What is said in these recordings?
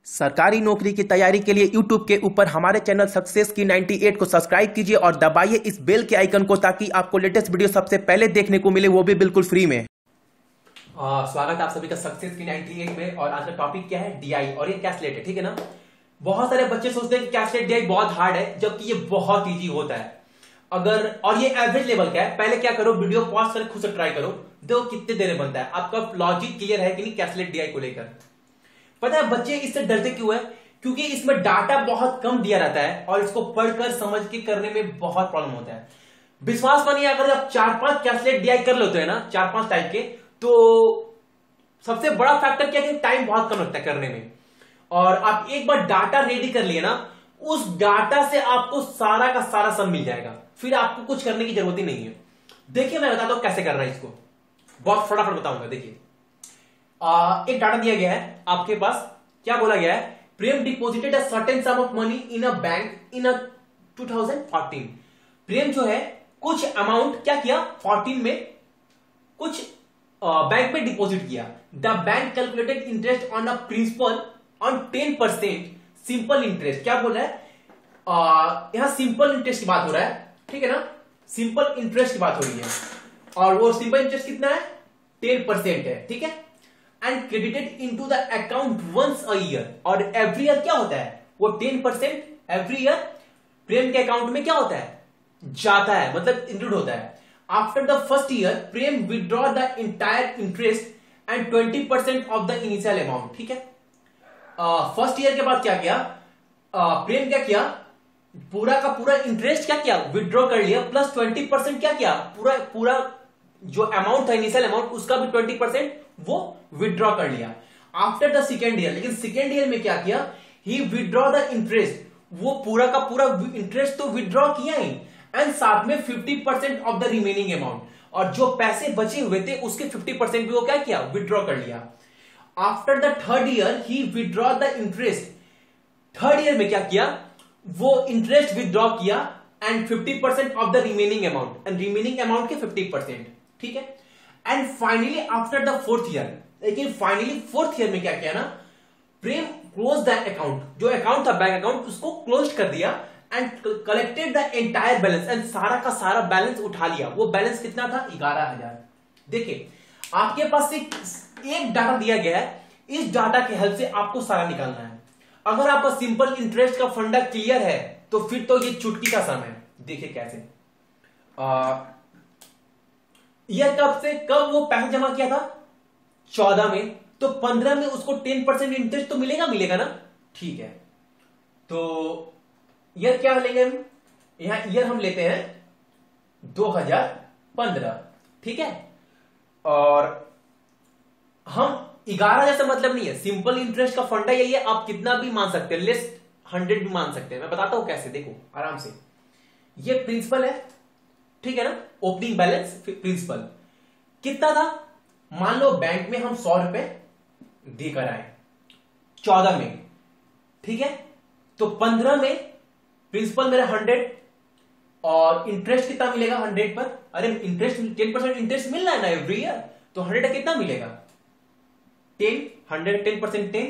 सरकारी नौकरी की तैयारी के लिए YouTube के ऊपर हमारे चैनल सक्सेस की 98 को सब्सक्राइब कीजिए और दबाइए इस बेल के आइकन को ताकि आपको लेटेस्ट वीडियो सबसे पहले देखने को मिले, वो भी बिल्कुल फ्री में। स्वागत है आप सभी का सक्सेस की 98 में। और आज का टॉपिक क्या है? डीआई। और ये कैसलेट है, ठीक है ना। बहुत सारे बच्चे सोचते हैं कि कैसलेट डीआई बहुत हार्ड है, जबकि ये बहुत इजी होता है। और ये एवरेज लेवल का है। पहले क्या करो, वीडियो पॉज करके खुद से ट्राई करो, देखो कितने देर में बनता है। आपका लॉजिक क्लियर है कि नहीं कैसलेट डीआई को लेकर? पता है बच्चे इससे डरते क्यों है? क्योंकि इसमें डाटा बहुत कम दिया रहता है और इसको पढ़कर समझ के करने में बहुत प्रॉब्लम होता है। विश्वास मानिए, अगर आप 4-5 कैसलेट डीआई कर लेते हैं ना, 4-5 टाइप के, तो सबसे बड़ा फैक्टर क्या है कि टाइम बहुत कम लगता है करने में। और आप एक बार डाटा रेडी कर लिए ना, उस डाटा से आपको सारा का सारा सब मिल जाएगा, फिर आपको कुछ करने की जरूरत ही नहीं है। देखिए मैं बताता हूं कैसे करना है इसको, बहुत फटाफट बताऊंगा। देखिए एक डाटा दिया गया है आपके पास। क्या बोला गया है? Prem deposited a certain sum of money in a bank in 2014। Prem जो है कुछ अमाउंट क्या किया, 14 में कुछ बैंक में डिपॉजिट किया। The bank calculated interest on a principal on 10% simple interest. क्या बोल रहा है? यहां सिंपल इंटरेस्ट की बात हो रहा है, ठीक है ना। सिंपल इंटरेस्ट की बात हो रही है और वो सिंपल इंटरेस्ट कितना है? 10% है, ठीक है। And credited into the account once a year. और एवरी ईयर क्या होता है? वो 10% एवरी ईयर प्रेम के अकाउंट में क्या होता है? जाता है, मतलब इंक्लूड होता है। After the first year Prem withdraw the entire interest and 20% of the initial amount, ठीक है। फर्स्ट ईयर के बाद क्या किया? प्रेम क्या किया? पूरा का पूरा इंटरेस्ट क्या किया? विदड्रॉ कर लिया, प्लस 20% क्या किया? पूरा जो अमाउंट था इनिशियल अमाउंट, उसका भी 20% वो विदड्रॉ कर लिया। आफ्टर द सेकेंड ईयर, लेकिन सेकेंड ईयर में क्या किया? ही विदड्रॉ द इंटरेस्ट, वो पूरा का पूरा इंटरेस्ट तो विदड्रॉ किया ही, एंड साथ में 50% ऑफ द रिमेनिंग अमाउंट, और जो पैसे बचे हुए थे उसके 50% भी वो क्या किया? विदड्रॉ कर लिया। After the third year he withdraw the interest. Third year में क्या किया? वो इंटरेस्ट विदड्रॉ किया and 50% of the remaining amount, and remaining amount के 50%, ठीक है। And finally after the fourth year, लेकिन फाइनली फोर्थ ईयर में क्या किया ना, प्रेम क्लोज द अकाउंट, जो अकाउंट था बैंक अकाउंट, उसको क्लोज कर दिया and collected the entire balance, and सारा का सारा बैलेंस उठा लिया। वो बैलेंस कितना था? 11,000। देखिए आपके पास एक डाटा दिया गया है, इस डाटा की हेल्प से आपको सारा निकालना है। अगर आपका सिंपल इंटरेस्ट का फंडा क्लियर है तो फिर तो ये चुटकी का सम है। देखिए कैसे, यह कब से कब वो पैसा जमा किया था? 14 में, तो 15 में उसको 10% इंटरेस्ट तो मिलेगा ना, ठीक है। तो ईयर क्या लेंगे हम? यहां ईयर हम लेते हैं 2015, ठीक है। और हम 11,000 से मतलब नहीं है, सिंपल इंटरेस्ट का फंडा यही है, आप कितना भी मान सकते हैं, लेस 100 भी मान सकते हैं। मैं बताता हूं कैसे, देखो आराम से। ये प्रिंसिपल है, ठीक है ना, ओपनिंग बैलेंस प्रिंसिपल कितना था? मान लो बैंक में हम 100 रुपए देकर आए 14 में, ठीक है। तो 15 में प्रिंसिपल मेरा 100 और इंटरेस्ट कितना मिलेगा 100 पर? अरे इंटरेस्ट 10% इंटरेस्ट मिल रहा है ना एवरी ईयर, तो 100 कितना मिलेगा? 10, 100 10% 10,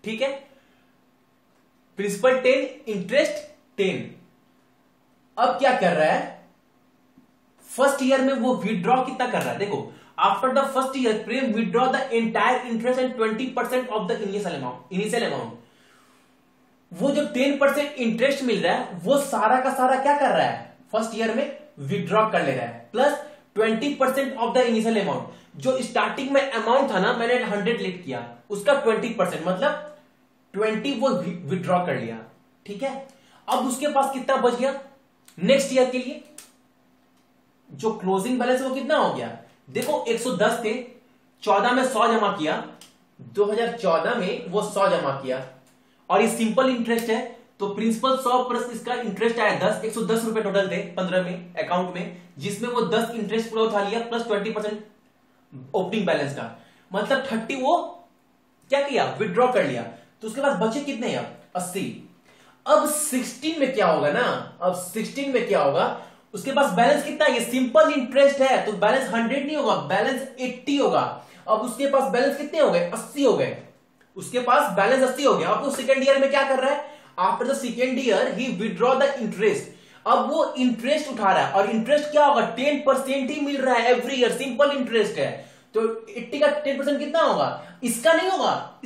ठीक है। Principal 10, interest 10। अब क्या कर रहा है? फर्स्ट ईयर में वो विदड्रॉ कितना कर रहा है? देखो after the first year Prem withdraw the entire interest and 20% of the initial amount. वो जो 10% इंटरेस्ट मिल रहा है वो सारा का सारा क्या कर रहा है? फर्स्ट ईयर में विदड्रॉ कर ले रहा है, plus 20% of the initial amount. जो स्टार्टिंग में अमाउंट था ना, मैंने 100 लेट किया, उसका 20% मतलब 20 वो विदड्रॉ कर लिया, ठीक है। अब उसके पास कितना बच गया नेक्स्ट ईयर के लिए? जो क्लोजिंग बैलेंस वो कितना हो गया? देखो 110 थे, 14 में 100 जमा किया, 2014 में वो 100 जमा किया, और ये सिंपल इंटरेस्ट है, तो प्रिंसिपल 100 प्लस इसका इंटरेस्ट आया 10, 110 रुपए टोटल थे 15 में अकाउंट में, जिसमें वो 10 इंटरेस्ट पूरा उठा लिया, प्लस 20% ओपनिंग बैलेंस का, मतलब 30 वो क्या किया? विदड्रॉ कर लिया। तो उसके बाद बचे कितने? अब 80। अब 16 में क्या होगा ना, अब 16 में क्या होगा? उसके पास बैलेंस कितना है? ये सिंपल इंटरेस्ट है, तो बैलेंस 100 नहीं होगा, बैलेंस 80 होगा। अब उसके पास बैलेंस कितने हो गए? 80 हो गए, उसके पास बैलेंस 80 हो गया। अब वो सेकेंड ईयर में क्या कर रहा है, after the second year he withdraw the interest. अब वो इंटरेस्ट उठा रहा है और इंटरेस्ट क्या होगा, 10% ही मिल रहा है एवरी ईयर, सिंपल इंटरेस्ट है। तो 80 का 10% कितना होगा, इसका नहीं होगा,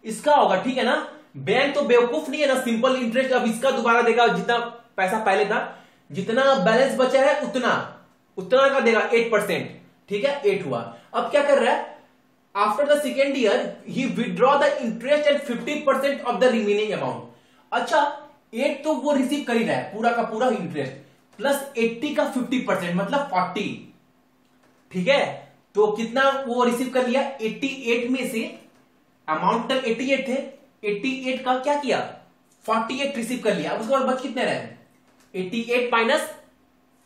इसका होगा, ठीक है ना। बैंक तो बेवकूफ नहीं है ना, सिंपल इंटरेस्ट अब इसका दोबारा देगा, जितना पैसा पहले था, जितना बैलेंस बचा है उतना का देगा 8%, ठीक है, 8 हुआ। अब क्या कर रहा है, after the second year he withdraw the interest and 50% of the remaining amount. अच्छा 8 तो वो रिसीव कर ही रहा है, पूरा का पूरा इंटरेस्ट, प्लस 80 का 50% मतलब 40, ठीक है। तो कितना वो रिसीव कर लिया, 88 में से अमाउंट तक 88 थे, 88 का क्या किया, 48 रिसीव कर लिया। अब उसके बाद बच कितने रहे, 88 माइनस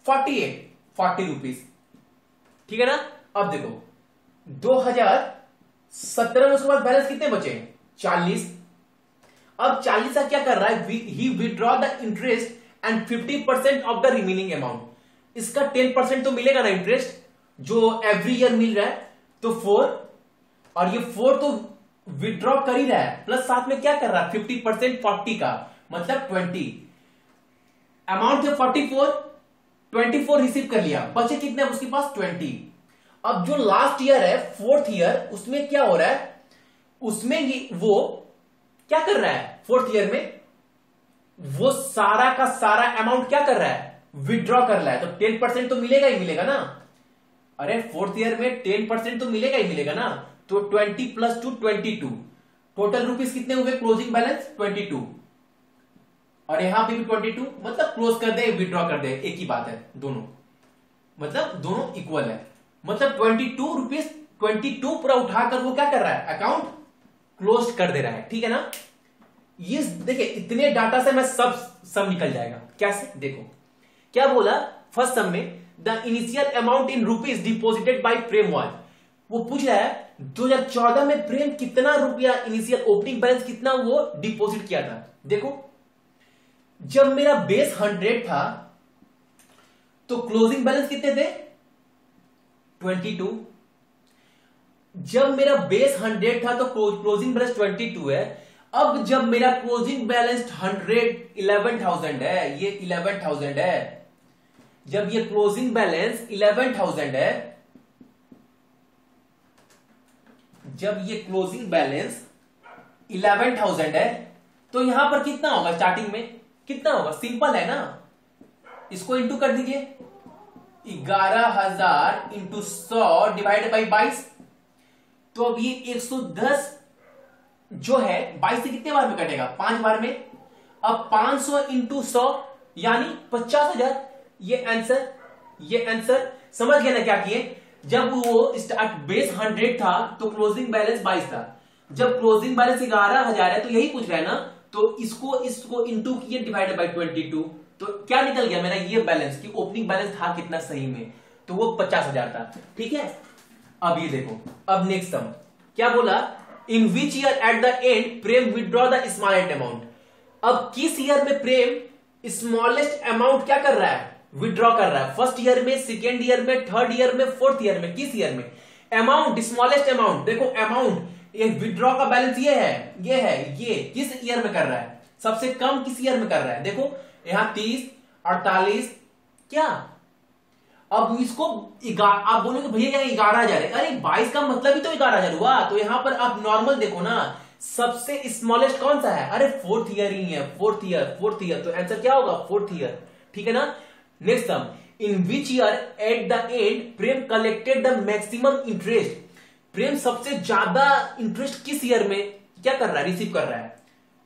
48, 40 रुपीज, ठीक है ना। अब देखो 2017 में उसके बाद बैलेंस कितने बचे, 40। अब 40 का क्या कर रहा है, he withdraw the interest and 50% of the remaining amount. इसका 10% तो मिलेगा ना इंटरेस्ट, जो एवरी ईयर मिल रहा है, तो 4, और ये 4 तो विड्रॉ कर ही रहा है, प्लस साथ में क्या कर रहा है 50% 40 का मतलब 20। अमाउंट थे 44, 24 रिसीव कर लिया, बचे कितने उसके पास 20। अब जो लास्ट ईयर है, 4th ईयर, उसमें क्या हो रहा है, उसमें ये वो क्या कर रहा है, 4th ईयर में वो सारा का सारा अमाउंट क्या कर रहा है, विड्रॉ कर रहा है। तो 10% तो मिलेगा ही मिलेगा ना, अरे 4th ईयर में 10% तो मिलेगा ही मिलेगा ना। तो 20 प्लस 2 22, टोटल रुपीज कितने हुए, क्लोजिंग बैलेंस 22, और यहां पे भी 22, मतलब क्लोज कर दे विड्रॉ कर दे, एक ही बात है, दोनों मतलब दोनों इक्वल है। मतलब 22 रुपीज 22 पूरा उठाकर वो क्या कर रहा है, अकाउंट क्लोज कर दे रहा है, ठीक है ना। ये देखिए इतने डाटा से मैं सब निकल जाएगा, कैसे देखो क्या बोला फर्स्ट सम में, the initial amount in rupees deposited bye Prem was. वो पूछ रहा है 2014 में प्रेम कितना रुपया इनिशियल ओपनिंग बैलेंस कितना वो डिपॉजिट किया था। देखो जब मेरा बेस 100 था तो क्लोजिंग बैलेंस कितने थे, 22। जब मेरा बेस 100 था तो क्लोजिंग बैलेंस 22 है। अब जब मेरा क्लोजिंग बैलेंस 11,000 है, ये 11,000 है, जब ये क्लोजिंग बैलेंस 11,000 है, जब ये क्लोजिंग बैलेंस 11,000 है, तो यहां पर कितना होगा, स्टार्टिंग में कितना होगा, सिंपल है ना, इसको इंटू कर दीजिए, 11,000 इंटू 100 डिवाइड बाई 22। तो अब ये 110 जो है 22 से कितने बार में कटेगा, 5 बार में। अब 500 इंटू 100 यानी 50,000। ये आंसर समझ गया ना क्या किए। जब वो स्टार्ट बेस 100 था तो क्लोजिंग बैलेंस 22 था, जब क्लोजिंग बैलेंस 11,000 है तो यही पूछ रहा है ना, तो इसको इंटू किए डिवाइडेड बाय 22, तो क्या निकल गया मेरा ये बैलेंस कि ओपनिंग बैलेंस था कितना सही में, तो वो 50,000 था, ठीक है। अब ये देखो, अब नेक्स्ट सम क्या बोला, in which year at the end Prem withdraw the smallest amount. अब किस ईयर में प्रेम स्मॉलेस्ट अमाउंट क्या कर रहा है, विड्रॉ कर रहा है, फर्स्ट ईयर में, सेकेंड ईयर में, थर्ड ईयर में, फोर्थ ईयर में, किस ईयर में। अमाउंट स्मॉलेस्ट अमाउंट, देखो अमाउंट ये विड्रॉ का बैलेंस ये किस ईयर में कर रहा है, सबसे कम किस ईयर में कर रहा है। देखो यहां 30, 48 क्या, अब इसको आप बोलोगे भैया 11,000 है, अरे 22 का मतलब ही तो 11,000 हुआ। तो यहां पर आप नॉर्मल देखो ना, सबसे स्मॉलेस्ट कौन सा है, अरे फोर्थ ईयर ही है, फोर्थ ईयर, तो आंसर क्या होगा, फोर्थ ईयर, ठीक है ना। Next sum, in which year at the end Prem collected the maximum interest. Prem सबसे ज्यादा इंटरेस्ट किस ईयर में क्या कर रहा है, रिसीव कर रहा है।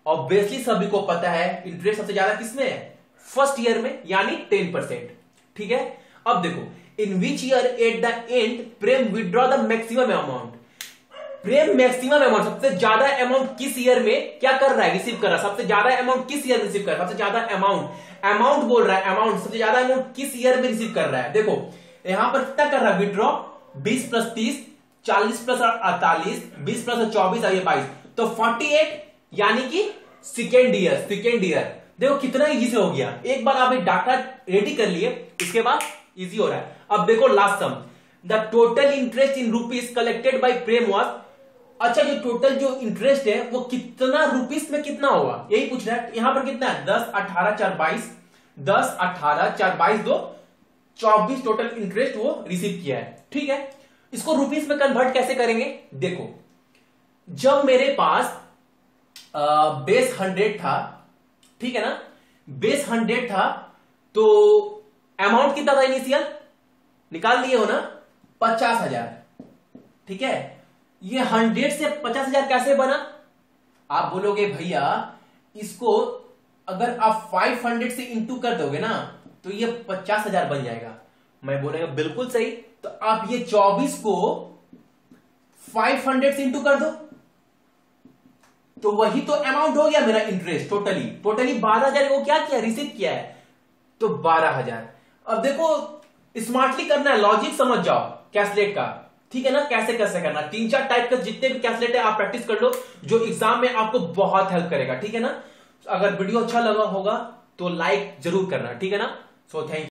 ऑब्वियसली सभी को पता है इंटरेस्ट सबसे ज्यादा किसमें है, फर्स्ट ईयर में, यानी 10%, ठीक है। अब देखो, in which year at the end Prem withdraw the maximum amount. Prem maximum amount, सबसे ज्यादा अमाउंट किस ईयर में क्या कर रहा है, रिसीव कर रहा है। सबसे ज्यादा अमाउंट किस ईयर में रिसीव कर रहा है, सबसे ज्यादा अमाउंट बोल रहा है, अमाउंट सबसे ज्यादा अमाउंट किस ईयर में रिसीव कर रहा है। देखो यहां पर कितना कर रहा है विड्रॉ, 20 प्लस 30, 40 प्लस 48, 20 प्लस 24 और ये 22, तो 48, यानी कि सेकेंड ईयर। देखो कितना इजी से हो गया, एक बार आप डाटा रेडी कर लिए, इसके बाद इजी हो रहा है। अब देखो last sum, the total interest in rupees collected by Prem was अच्छा, ये टोटल जो इंटरेस्ट है वो कितना रुपीस में कितना होगा, यही पूछ रहा है। यहां पर कितना है, 10 18 4 22, 10 18 4 22 2 24 टोटल इंटरेस्ट वो रिसीव किया है। ठीक है, इसको रुपीस में कन्वर्ट कैसे करेंगे, देखो जब मेरे पास बेस 100 था, ठीक है ना, बेस 100 था, तो अमाउंट कितना था इनिशियल, निकाल लिए हो ना, 50,000। ठीक है, ये 100 से 50,000 कैसे बना, आप बोलोगे भैया इसको अगर आप 500 से इंटू कर दोगे ना तो ये 50,000 बन जाएगा। मैं बोलेगा बिल्कुल सही, तो आप ये 24 को 500 से इंटू कर दो, तो वही तो अमाउंट हो गया मेरा इंटरेस्ट। टोटली 12,000 वो क्या किया, रिसीव किया है, तो 12,000। अब देखो स्मार्टली करना है, लॉजिक समझ जाओ कैलकुलेट का, ठीक है ना, कैसे कैसे करना। 3-4 टाइप का जितने भी कैलकुलेट है आप प्रैक्टिस कर लो, जो एग्जाम में आपको बहुत हेल्प करेगा। ठीक है ना, अगर वीडियो अच्छा लगा होगा तो लाइक जरूर करना, ठीक है ना। So thank you.